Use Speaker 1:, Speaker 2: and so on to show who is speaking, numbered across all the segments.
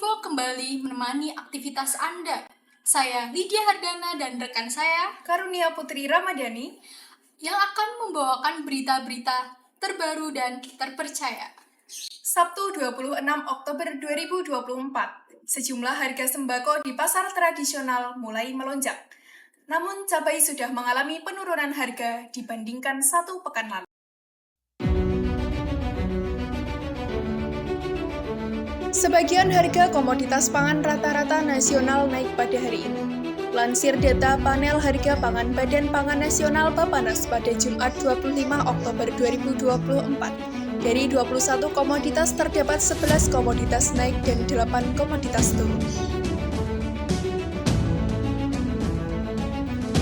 Speaker 1: Info kembali menemani aktivitas Anda. Saya Lydia Hardana dan rekan saya
Speaker 2: Karunia Putri Ramadhani
Speaker 1: yang akan membawakan berita-berita terbaru dan terpercaya.
Speaker 2: Sabtu 26 Oktober 2024. Sejumlah harga sembako di pasar tradisional mulai melonjak. Namun cabai sudah mengalami penurunan harga dibandingkan satu pekan lalu. Sebagian harga komoditas pangan rata-rata nasional naik pada hari ini. Lansir data panel harga pangan Badan Pangan Nasional Bappenas pada Jumat 25 Oktober 2024. Dari 21 komoditas terdapat 11 komoditas naik dan 8 komoditas turun.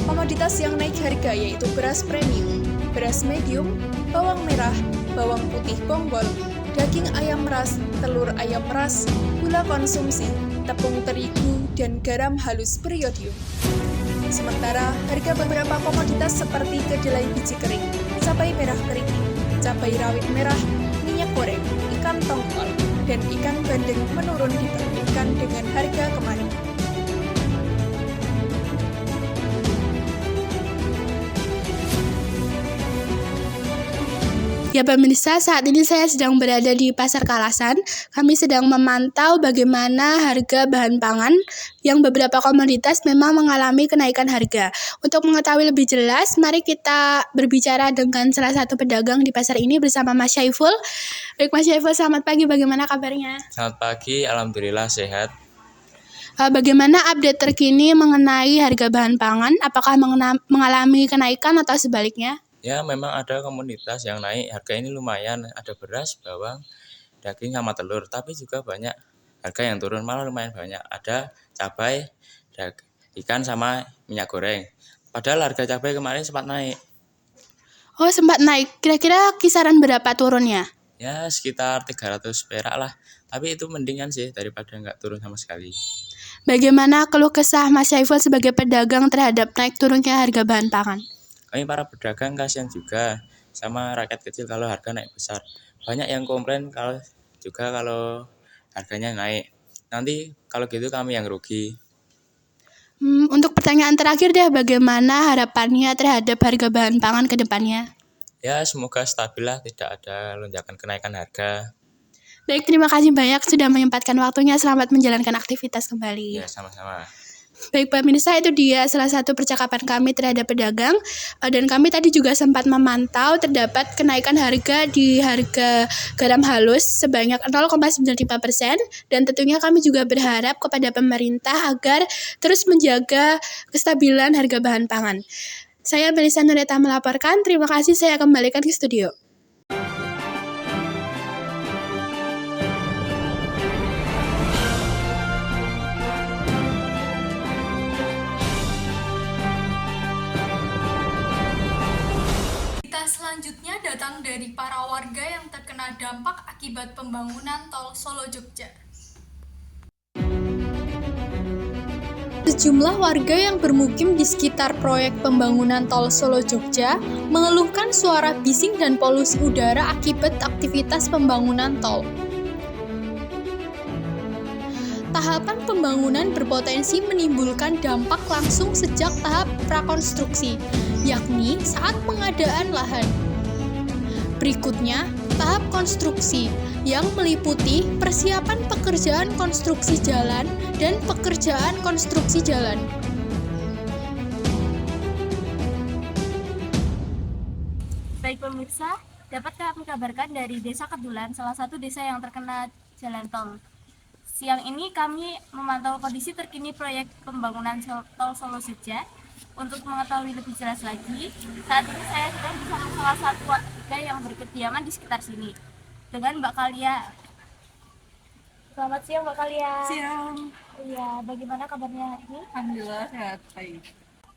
Speaker 2: Komoditas yang naik harga yaitu beras premium, beras medium, bawang merah, bawang putih bonggol, daging ayam ras, telur ayam ras, gula konsumsi, tepung terigu, dan garam halus beriodium. Sementara harga beberapa komoditas seperti kedelai biji kering, cabai merah keriting, cabai rawit merah, minyak goreng, ikan tongkol, dan ikan bandeng menurun dibandingkan dengan harga kemarin.
Speaker 3: Ya pemirsa, saat ini saya sedang berada di Pasar Kalasan. Kami sedang memantau bagaimana harga bahan pangan yang beberapa komoditas memang mengalami kenaikan harga. Untuk mengetahui lebih jelas, mari kita berbicara dengan salah satu pedagang di pasar ini bersama Mas Syaiful. Baik Mas Syaiful, selamat pagi, bagaimana kabarnya?
Speaker 4: Selamat pagi, alhamdulillah sehat.
Speaker 3: Bagaimana update terkini mengenai harga bahan pangan? Apakah mengalami kenaikan atau sebaliknya?
Speaker 4: Ya, memang ada komoditas yang naik, harga ini lumayan, ada beras, bawang, daging sama telur, tapi juga banyak harga yang turun, malah lumayan banyak. Ada cabai, ikan sama minyak goreng. Padahal harga cabai kemarin sempat naik.
Speaker 3: Oh, sempat naik. Kira-kira kisaran berapa turunnya?
Speaker 4: Ya, sekitar 300 perak lah. Tapi itu mendingan sih daripada nggak turun sama sekali.
Speaker 3: Bagaimana keluh kesah Mas Syaiful sebagai pedagang terhadap naik turunnya harga bahan pangan?
Speaker 4: Kami para pedagang kasihan juga sama rakyat kecil kalau harga naik besar. Banyak yang komplain kalau harganya naik. Nanti kalau gitu kami yang rugi.
Speaker 3: Untuk pertanyaan terakhir deh, bagaimana harapannya terhadap harga bahan pangan ke depannya?
Speaker 4: Ya, semoga stabil lah, tidak ada lonjakan kenaikan harga.
Speaker 3: Baik, terima kasih banyak sudah menyempatkan waktunya. Selamat menjalankan aktivitas kembali.
Speaker 4: Ya, sama-sama.
Speaker 3: Baik pemirsa, itu dia salah satu percakapan kami terhadap pedagang. Dan kami tadi juga sempat memantau terdapat kenaikan harga di harga garam halus sebanyak 0,95%. Dan tentunya kami juga berharap kepada pemerintah agar terus menjaga kestabilan harga bahan pangan. Saya Melisa Nureta melaporkan. Terima kasih, saya kembalikan ke studio.
Speaker 1: Selanjutnya datang dari para warga yang terkena dampak akibat pembangunan tol Solo Jogja.
Speaker 5: Sejumlah warga yang bermukim di sekitar proyek pembangunan tol Solo Jogja mengeluhkan suara bising dan polusi udara akibat aktivitas pembangunan tol. Tahapan pembangunan berpotensi menimbulkan dampak langsung sejak tahap prakonstruksi, yakni saat pengadaan lahan. Berikutnya, tahap konstruksi yang meliputi persiapan pekerjaan konstruksi jalan dan pekerjaan konstruksi jalan.
Speaker 6: Baik pemirsa, dapat kami kabarkan dari Desa Kedulan, salah satu desa yang terkena jalan tol. Siang ini kami memantau kondisi terkini proyek pembangunan tol Solo Jogja. Untuk mengetahui lebih jelas lagi, saat ini saya sedang bersama salah satu warga yang berkediaman di sekitar sini dengan Mbak Kalia. Selamat siang Mbak Kalia.
Speaker 2: Siang.
Speaker 6: Iya, bagaimana kabarnya hari ini?
Speaker 2: Alhamdulillah sehat, baik.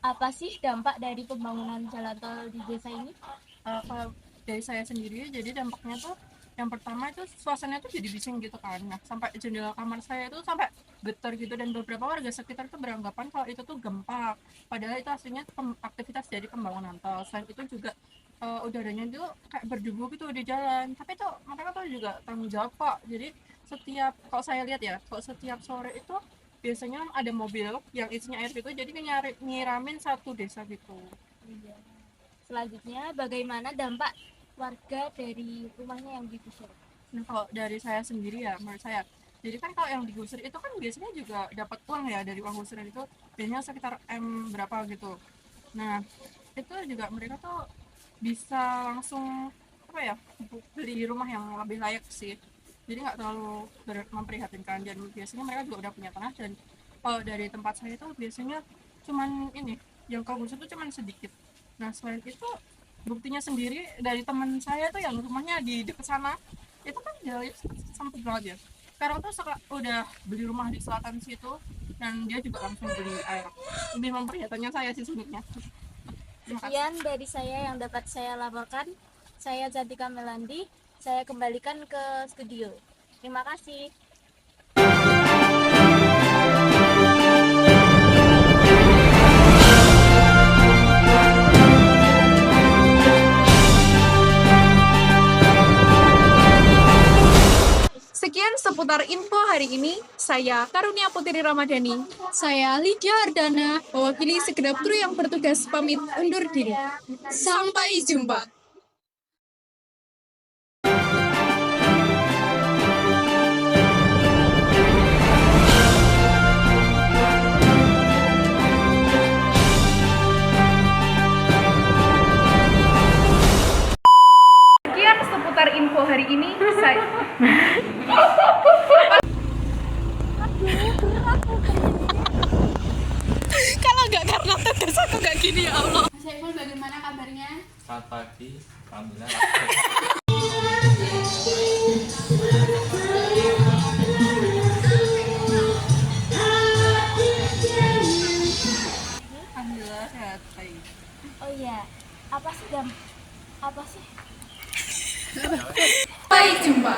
Speaker 6: Apa sih dampak dari pembangunan jalan tol di desa ini?
Speaker 7: Kalau dari saya sendiri, jadi dampaknya tuh Yang pertama itu suasananya tuh jadi bising gitu kan. Nah, sampai jendela kamar saya itu sampai getar gitu, dan beberapa warga sekitar tuh beranggapan kalau itu tuh gempa. Padahal itu aslinya aktivitas dari pembangunan tol. Selain itu juga udaranya itu kayak berdebu gitu di jalan. Tapi tuh mereka tuh juga tanggung jawab kok. Jadi setiap, kalau saya lihat ya, kalau setiap sore itu biasanya ada mobil yang isinya air gitu, jadi nyiramin satu desa gitu.
Speaker 6: Iya. Selanjutnya, bagaimana dampak warga dari rumahnya yang digusur?
Speaker 7: Nah, kalau dari saya sendiri ya, menurut saya, jadi kan kalau yang digusur itu kan biasanya juga dapat uang ya dari uang gusuran itu, biasanya sekitar berapa gitu. Nah, itu juga mereka tuh bisa langsung apa ya, beli rumah yang lebih layak sih. Jadi nggak terlalu memprihatinkan, dan biasanya mereka juga udah punya tanah. Dan kalau dari tempat saya itu biasanya cuman ini, yang kegusur tuh cuman sedikit. Nah, selain itu buktinya sendiri dari teman saya tuh yang rumahnya di dekat sana, itu kan jalannya sempit banget ya. Sekarang tuh udah beli rumah di selatan situ, dan dia juga langsung beli air. Lebih memperhatikannya saya sih sebenarnya. Terima kasih.
Speaker 6: Sekian dari saya yang dapat saya laporkan. Saya Cantika Melandi. Saya kembalikan ke studio. Terima kasih.
Speaker 2: Sekian seputar info hari ini. Saya Karunia Putri Ramadhani.
Speaker 3: Saya Lydia Ardana,
Speaker 2: Mewakili segenap kru yang bertugas pamit undur diri. Sampai jumpa. Sekian seputar info hari ini. Saya
Speaker 3: kalau nggak karena tugas aku nggak gini ya Allah. Mas Saiful, bagaimana kabarnya?
Speaker 4: Selamat pagi, alhamdulillah.
Speaker 7: Alhamdulillah sehat. Baik.
Speaker 6: Oh iya, apa sih
Speaker 2: Sampai jumpa.